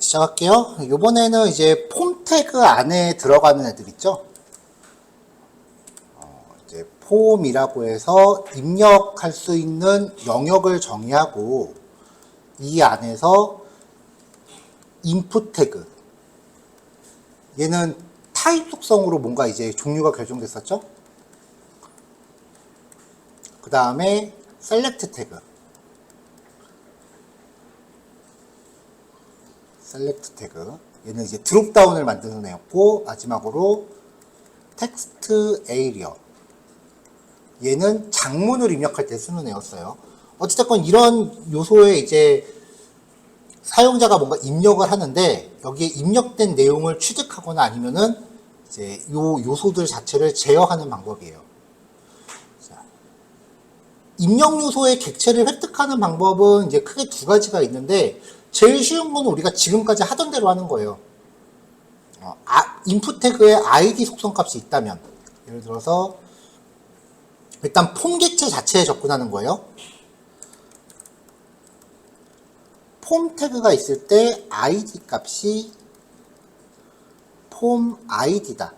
시작할게요. 이번에는 이제 폼 태그 안에 들어가는 애들 있죠? 이제 폼이라고 해서 입력할 수 있는 영역을 정의하고 이 안에서 인풋 태그, 얘는 타입 속성으로 뭔가 이제 종류가 결정됐었죠? 그 다음에 셀렉트 태그, 얘는 이제 드롭다운을 만드는 애였고, 마지막으로 텍스트 에이리어, 얘는 장문을 입력할 때 쓰는 애였어요. 어찌됐건 이런 요소에 이제 사용자가 뭔가 입력을 하는데 여기에 입력된 내용을 취득하거나 아니면은 이제 요 요소들 자체를 제어하는 방법이에요. 자, 입력 요소의 객체를 획득하는 방법은 이제 크게 두 가지가 있는데 제일 쉬운 건 우리가 지금까지 하던 대로 하는 거예요. 인풋 태그에 id 속성 값이 있다면, 예를 들어서 일단 폼 객체 자체에 접근하는 거예요. 폼 태그가 있을 때 id 값이 폼 id다.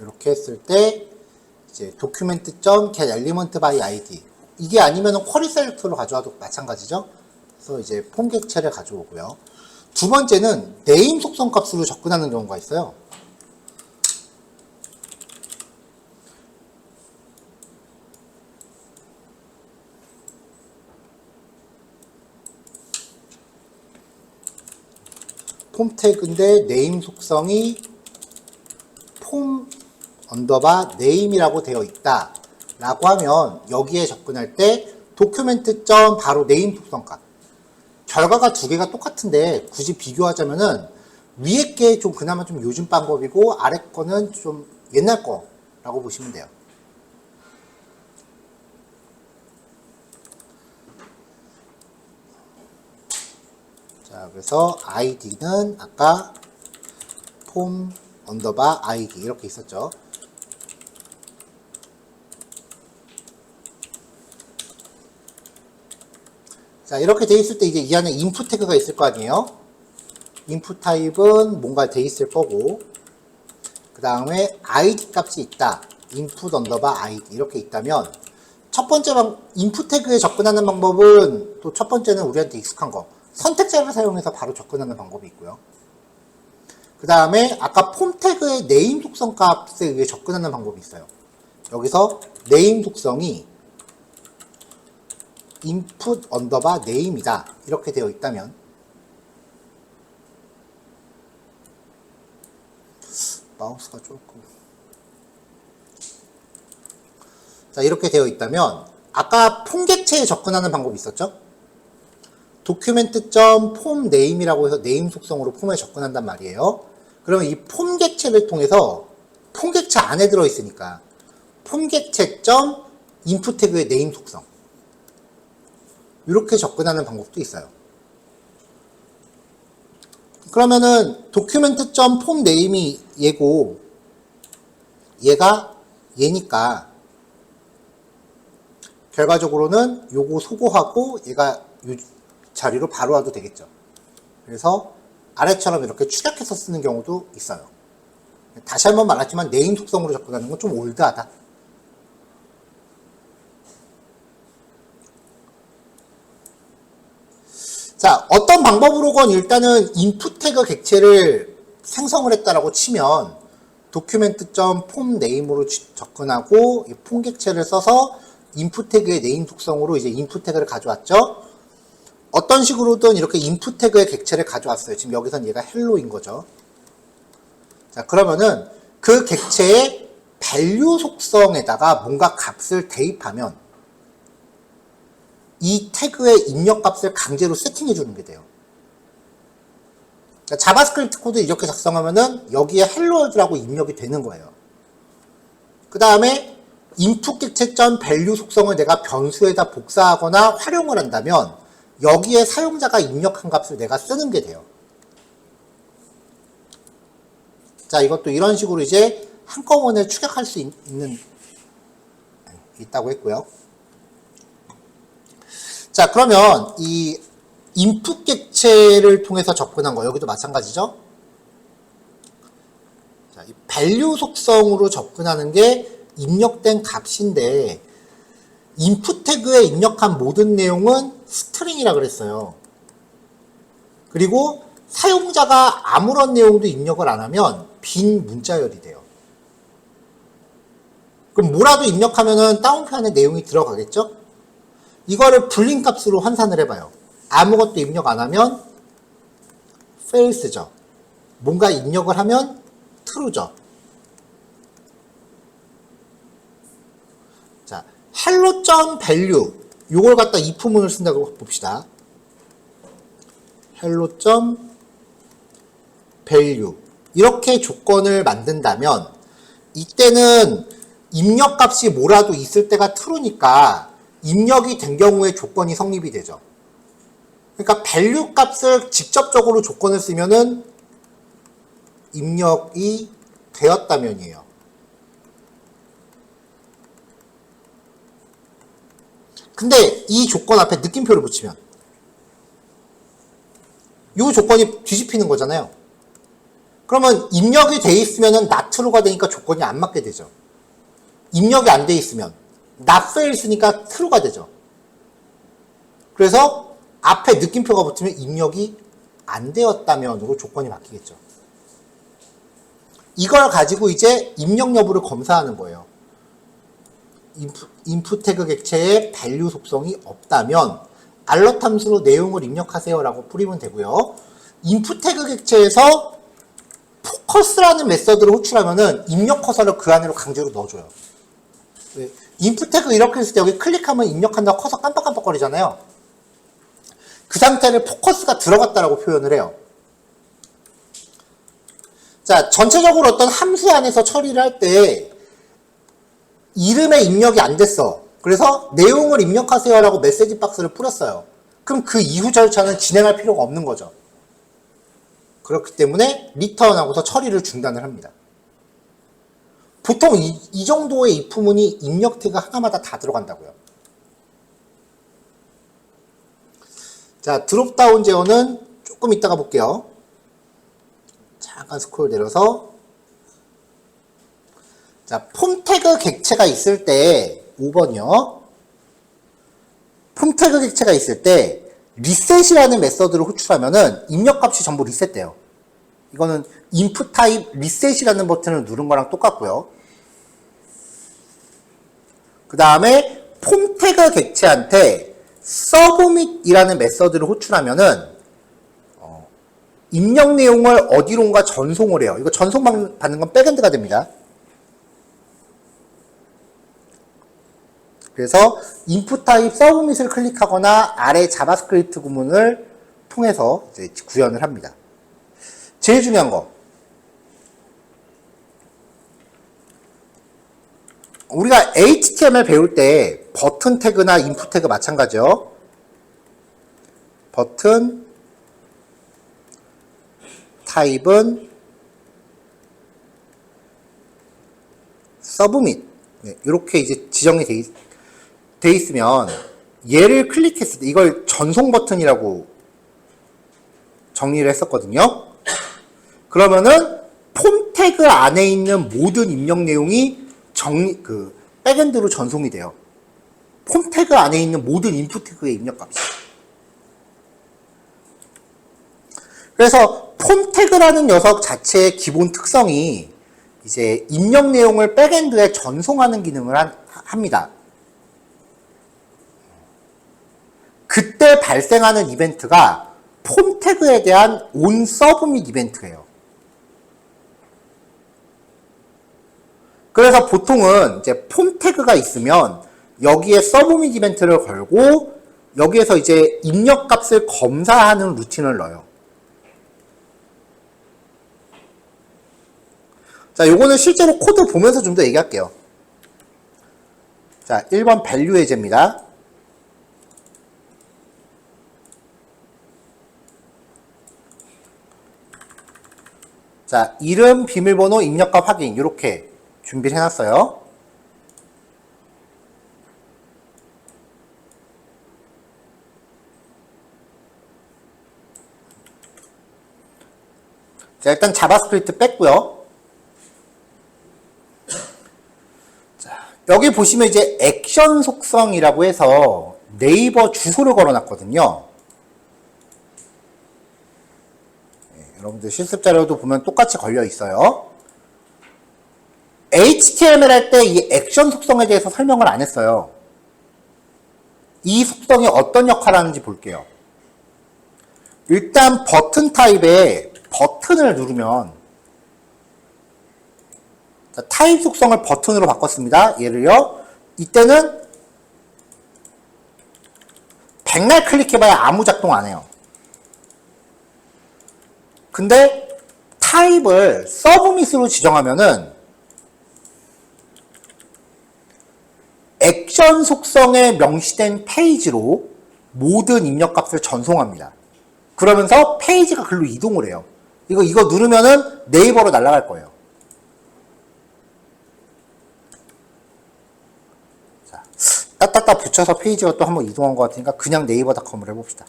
이렇게 했을 때 이제 document.get element by id, 이게 아니면 쿼리 셀렉터로 가져와도 마찬가지죠. 그래서 이제 폼 객체를 가져오고요. 두 번째는 네임 속성 값으로 접근하는 경우가 있어요. 폼 태그인데 네임 속성이 폼 언더바 네임이라고 되어 있다 라고 하면 여기에 접근할 때 도큐멘트 점 바로 네임 속성 값, 결과가 두 개가 똑같은데 굳이 비교하자면은 위에 게 좀 그나마 좀 요즘 방법이고 아래 거는 좀 옛날 거라고 보시면 돼요. 자, 그래서 id는 아까 폼 언더바 id 이렇게 있었죠. 자, 이렇게 돼 있을 때 이제 이 안에 인풋 태그가 있을 거 아니에요. 인풋 타입은 뭔가 돼 있을 거고, 그 다음에 id 값이 있다. 인풋 언더바 id 이렇게 있다면, 첫 번째 인풋 태그에 접근하는 방법은 또 첫 번째는 우리한테 익숙한 거, 선택자를 사용해서 바로 접근하는 방법이 있고요. 그 다음에 아까 폼 태그의 네임 속성 값에 의해 접근하는 방법이 있어요. 여기서 네임 속성이 input 언더바 네임이다 이렇게 되어 있다면, 마우스가 조금, 자, 이렇게 되어 있다면 아까 폼 객체에 접근하는 방법이 있었죠. document.form name이라고 해서 네임 속성으로 폼에 접근한단 말이에요. 그러면 이 폼 객체를 통해서 폼 객체 안에 들어있으니까 폼 객체 인풋 태그의 네임 속성, 이렇게 접근하는 방법도 있어요. 그러면은 document.form name이 얘고 얘가 얘니까 결과적으로는 요거 소거하고 얘가 요 자리로 바로 와도 되겠죠. 그래서 아래처럼 이렇게 축약해서 쓰는 경우도 있어요. 다시 한번 말하지만 네임 속성으로 접근하는 건 좀 올드하다. 자, 어떤 방법으로건 일단은 인풋 태그 객체를 생성을 했다라고 치면 document.form name으로 접근하고 폼 객체를 써서 인풋 태그의 네임 속성으로 이제 인풋 태그를 가져왔죠. 어떤 식으로든 이렇게 인풋 태그의 객체를 가져왔어요. 지금 여기선 얘가 헬로인 거죠. 자, 그러면은 그 객체의 밸류 속성에다가 뭔가 값을 대입하면 이 태그의 입력 값을 강제로 세팅해 주는 게 돼요. 그러니까 자바스크립트 코드 이렇게 작성하면은 여기에 헬로월드라고 입력이 되는 거예요. 그 다음에 input 객체.value 속성을 내가 변수에다 복사하거나 활용을 한다면 여기에 사용자가 입력한 값을 내가 쓰는 게 돼요. 자, 이것도 이런 식으로 이제 한꺼번에 추격할 수 있다고 했고요. 자, 그러면 이 인풋 객체를 통해서 접근한 거, 여기도 마찬가지죠. 자, 이 value 속성으로 접근하는 게 입력된 값인데, 인풋 태그에 입력한 모든 내용은 스트링이라 그랬어요. 그리고 사용자가 아무런 내용도 입력을 안 하면 빈 문자열이 돼요. 그럼 뭐라도 입력하면은 다운표 안에 내용이 들어가겠죠? 이거를 불린 값으로 환산을 해봐요. 아무것도 입력 안 하면 false죠. 뭔가 입력을 하면 true죠. 자, hello.value 요걸 갖다 if문을 쓴다고 봅시다. hello.value 이렇게 조건을 만든다면 이때는 입력값이 뭐라도 있을 때가 true니까 입력이 된 경우에 조건이 성립이 되죠. 그러니까 value 값을 직접적으로 조건을 쓰면은 입력이 되었다면이에요. 근데 이 조건 앞에 느낌표를 붙이면 이 조건이 뒤집히는 거잖아요. 그러면 입력이 돼 있으면은 not true가 되니까 조건이 안 맞게 되죠. 입력이 안 돼 있으면 not fails니까 true가 되죠. 그래서 앞에 느낌표가 붙으면 입력이 안 되었다면으로 조건이 바뀌겠죠. 이걸 가지고 이제 입력 여부를 검사하는 거예요. 인풋 태그 객체에 value 속성이 없다면 alert 함수로 내용을 입력하세요 라고 뿌리면 되고요. 인풋 태그 객체에서 focus라는 메서드를 호출하면은 입력 커서를 그 안으로 강제로 넣어줘요. 인풋 태그 이렇게 했을 때 여기 클릭하면 입력한다고 커서 깜빡깜빡거리잖아요. 그 상태를 포커스가 들어갔다라고 표현을 해요. 자, 전체적으로 어떤 함수 안에서 처리를 할 때 이름에 입력이 안 됐어. 그래서 내용을 입력하세요 라고 메시지 박스를 뿌렸어요. 그럼 그 이후 절차는 진행할 필요가 없는 거죠. 그렇기 때문에 리턴하고서 처리를 중단을 합니다. 보통 이 정도의 if문이 입력 태그 하나마다 다 들어간다고요. 자, 드롭다운 제어는 조금 이따가 볼게요. 잠깐 스크롤 내려서 자, 폼 태그 객체가 있을 때 5번이요. 폼 태그 객체가 있을 때 리셋이라는 메서드를 호출하면은 입력값이 전부 리셋돼요. 이거는 input type reset이라는 버튼을 누른 거랑 똑같고요. 그 다음에 폼 태그 객체한테 submit이라는 메서드를 호출하면은 입력 내용을 어디론가 전송을 해요. 이거 전송받는 건 백엔드가 됩니다. 그래서 input type submit을 클릭하거나 아래 자바스크립트 구문을 통해서 이제 구현을 합니다. 제일 중요한 거. 우리가 HTML 배울 때 버튼 태그나 인풋 태그 마찬가지요. 버튼 타입은 submit. 네, 이렇게 이제 지정이 돼 있으면 얘를 클릭했을 때 이걸 전송 버튼이라고 정리를 했었거든요. 그러면은 폼 태그 안에 있는 모든 입력 내용이 백엔드로 전송이 돼요. 폼 태그 안에 있는 모든 인풋 태그의 입력값이. 그래서 폼 태그라는 녀석 자체의 기본 특성이 이제 입력 내용을 백엔드에 전송하는 기능을 합니다. 그때 발생하는 이벤트가 폼 태그에 대한 on submit 이벤트예요. 그래서 보통은 이제 폼 태그가 있으면 여기에 submit 이벤트를 걸고 여기에서 이제 입력 값을 검사하는 루틴을 넣어요. 자, 요거는 실제로 코드 보면서 좀 더 얘기할게요. 자, 1번 value 해제입니다. 자, 이름, 비밀번호, 입력값 확인 이렇게 준비를 해놨어요. 자, 일단 자바스크립트 뺐고요. 자, 여기 보시면 이제 액션 속성이라고 해서 네이버 주소를 걸어놨거든요. 네, 여러분들 실습 자료도 보면 똑같이 걸려 있어요. HTML 할 때 이 액션 속성에 대해서 설명을 안 했어요. 이 속성이 어떤 역할을 하는지 볼게요. 일단 버튼 타입에 버튼을 누르면, 자, 타입 속성을 버튼으로 바꿨습니다. 예를요, 이때는 백날 클릭해봐야 아무 작동 안 해요. 근데 타입을 서브밋으로 지정하면은 액션 속성에 명시된 페이지로 모든 입력값을 전송합니다. 그러면서 페이지가 글로 이동을 해요. 이거 누르면은 네이버로 날아갈 거예요. 자, 따따따 붙여서 페이지가 또 한번 이동한 것 같으니까 그냥 네이버닷컴을 해봅시다.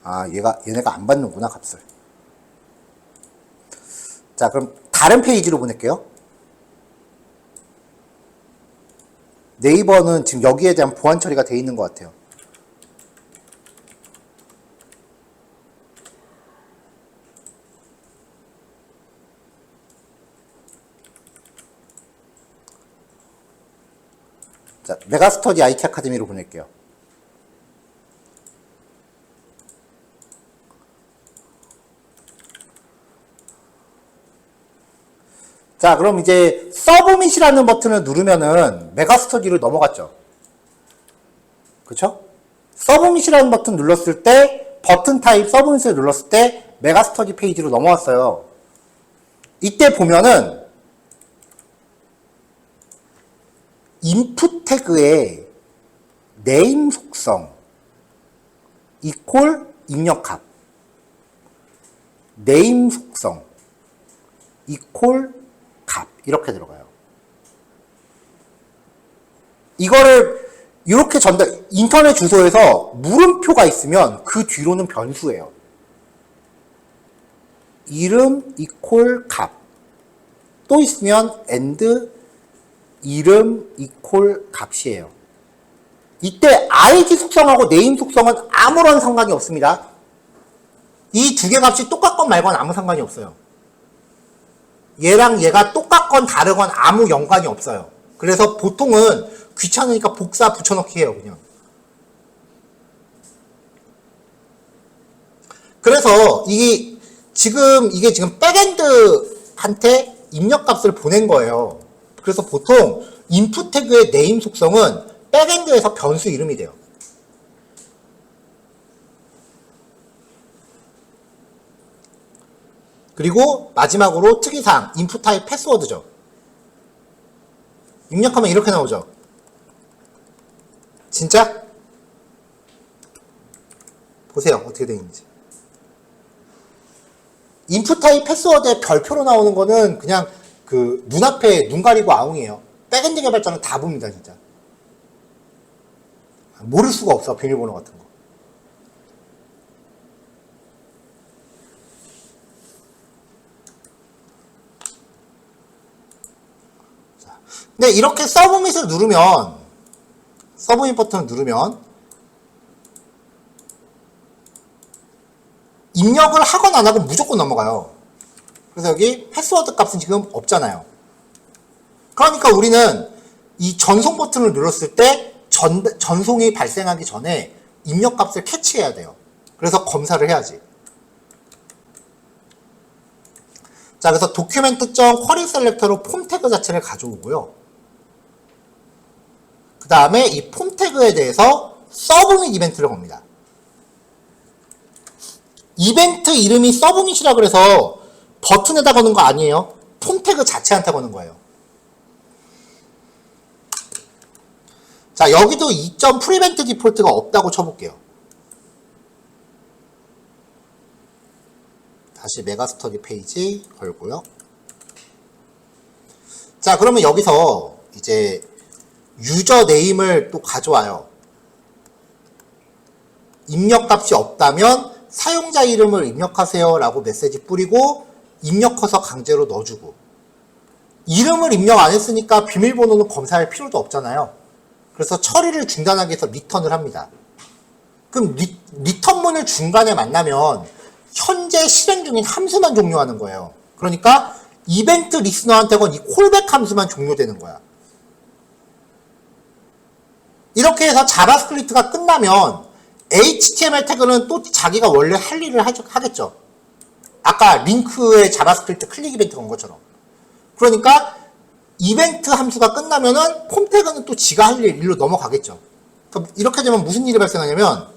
아, 얘네가 안 받는구나, 값을. 자, 그럼 다른 페이지로 보낼게요. 네이버는 지금 여기에 대한 보안 처리가 돼 있는 것 같아요. 자, 메가스터디 IT 아카데미로 보낼게요. 자, 그럼 이제 서브밋이라는 버튼을 누르면은 메가스터디로 넘어갔죠. 그쵸? 서브밋이라는 버튼 눌렀을 때, 버튼 타입 서브밋을 눌렀을 때 메가스터디 페이지로 넘어왔어요. 이때 보면은 인풋 태그의 네임 속성 이퀄 입력값, 네임 속성 이퀄 값, 이렇게 들어가요. 이거를 이렇게 인터넷 주소에서 물음표가 있으면 그 뒤로는 변수예요. 이름 이퀄 값, 또 있으면 and 이름 이퀄 값이에요. 이때 id 속성하고 네임 속성은 아무런 상관이 없습니다. 이 두 개 값이 똑같건 말건 아무 상관이 없어요. 얘랑 얘가 똑같건 다르건 아무 연관이 없어요. 그래서 보통은 귀찮으니까 복사 붙여넣기 해요, 그냥. 그래서 이게 지금 백엔드한테 입력값을 보낸 거예요. 그래서 보통 인풋 태그의 네임 속성은 백엔드에서 변수 이름이 돼요. 그리고 마지막으로 특이사항, 인풋 타입 패스워드죠. 입력하면 이렇게 나오죠. 진짜? 보세요, 어떻게 되어 있는지. 인풋 타입 패스워드에 별표로 나오는 거는 그냥 그 눈앞에 눈 가리고 아웅이에요. 백엔드 개발자는 다 봅니다, 진짜. 모를 수가 없어, 비밀번호 같은 거. 근데 이렇게 서브밋을 누르면, 서브밋 버튼을 누르면 입력을 하거나 안 하고 무조건 넘어가요. 그래서 여기 패스워드 값은 지금 없잖아요. 그러니까 우리는 이 전송 버튼을 눌렀을 때 전송이 발생하기 전에 입력 값을 캐치해야 돼요. 그래서 검사를 해야지. 자, 그래서 document.query 셀렉터로 폼 태그 자체를 가져오고요. 그 다음에 이 폼 태그에 대해서 서브밋 이벤트를 겁니다. 이벤트 이름이 서브밋이라 그래서 버튼에다 거는 거 아니에요. 폼 태그 자체한테 거는 거예요. 자, 여기도 2.prevent 디폴트가 없다고 쳐볼게요. 다시 메가스터디 페이지 걸고요. 자, 그러면 여기서 이제 유저 네임을 또 가져와요. 입력값이 없다면 사용자 이름을 입력하세요 라고 메시지 뿌리고 입력 커서 강제로 넣어주고, 이름을 입력 안 했으니까 비밀번호는 검사할 필요도 없잖아요. 그래서 처리를 중단하기 위해서 리턴을 합니다. 그럼 리턴문을 중간에 만나면 현재 실행 중인 함수만 종료하는 거예요. 그러니까 이벤트 리스너한테 건 이 콜백 함수만 종료되는 거야. 이렇게 해서 자바스크립트가 끝나면 HTML 태그는 또 자기가 원래 할 일을 하겠죠. 아까 링크에 자바스크립트 클릭 이벤트 건 것처럼. 그러니까 이벤트 함수가 끝나면은 폼 태그는 또 지가 할 일로 넘어가겠죠. 그럼 이렇게 되면 무슨 일이 발생하냐면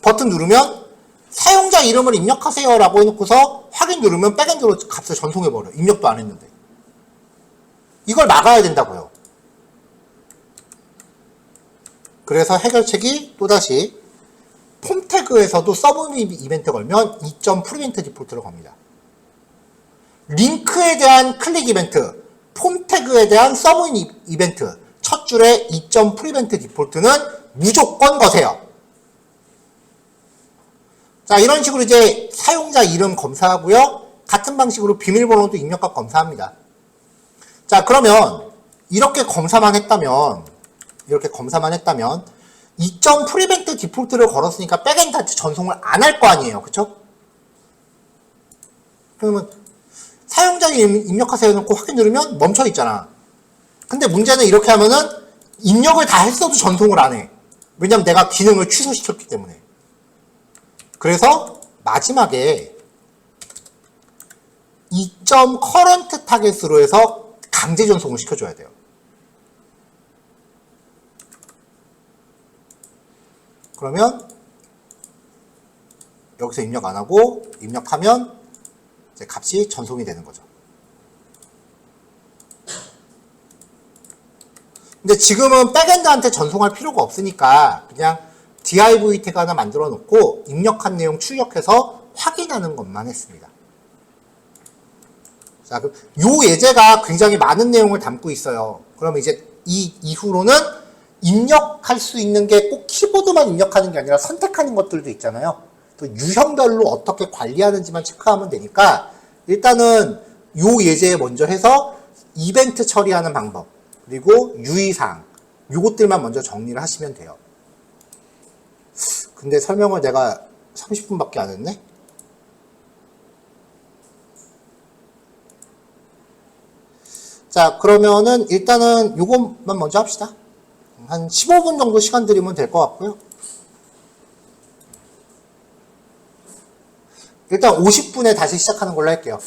버튼 누르면 사용자 이름을 입력하세요 라고 해놓고서 확인 누르면 백엔드로 값을 전송해버려. 입력도 안 했는데. 이걸 막아야 된다고요. 그래서 해결책이 또다시 폼 태그에서도 서브 이벤트 걸면 2.prevent 디폴트를 겁니다. 링크에 대한 클릭 이벤트, 폼 태그에 대한 서브 이벤트, 첫 줄에 2.prevent 디폴트는 무조건 거세요. 자, 이런 식으로 이제 사용자 이름 검사하고요. 같은 방식으로 비밀번호도 입력값 검사합니다. 자, 그러면 이렇게 검사만 했다면 2.prevent 디폴트를 걸었으니까 백엔드한테 전송을 안 할 거 아니에요. 그쵸? 그러면 사용자 이름 입력하세요 놓고 확인 누르면 멈춰 있잖아. 근데 문제는 이렇게 하면은 입력을 다 했어도 전송을 안 해. 왜냐면 내가 기능을 취소시켰기 때문에. 그래서 마지막에 2.current 타겟으로 해서 강제 전송을 시켜줘야 돼요. 그러면 여기서 입력 안 하고 입력하면 이제 값이 전송이 되는 거죠. 근데 지금은 백엔드한테 전송할 필요가 없으니까 그냥 div 태그 하나 만들어 놓고 입력한 내용 출력해서 확인하는 것만 했습니다. 자, 그럼 요 예제가 굉장히 많은 내용을 담고 있어요. 그러면 이제 이 이후로는 입력할 수 있는 게 꼭 키보드만 입력하는 게 아니라 선택하는 것들도 있잖아요. 또 유형별로 어떻게 관리하는지만 체크하면 되니까 일단은 요 예제 먼저 해서 이벤트 처리하는 방법 그리고 유의사항 요것들만 먼저 정리를 하시면 돼요. 근데 설명을 내가 30분밖에 안 했네? 자, 그러면은 일단은 요것만 먼저 합시다. 한 15분 정도 시간 드리면 될 것 같고요. 일단 50분에 다시 시작하는 걸로 할게요.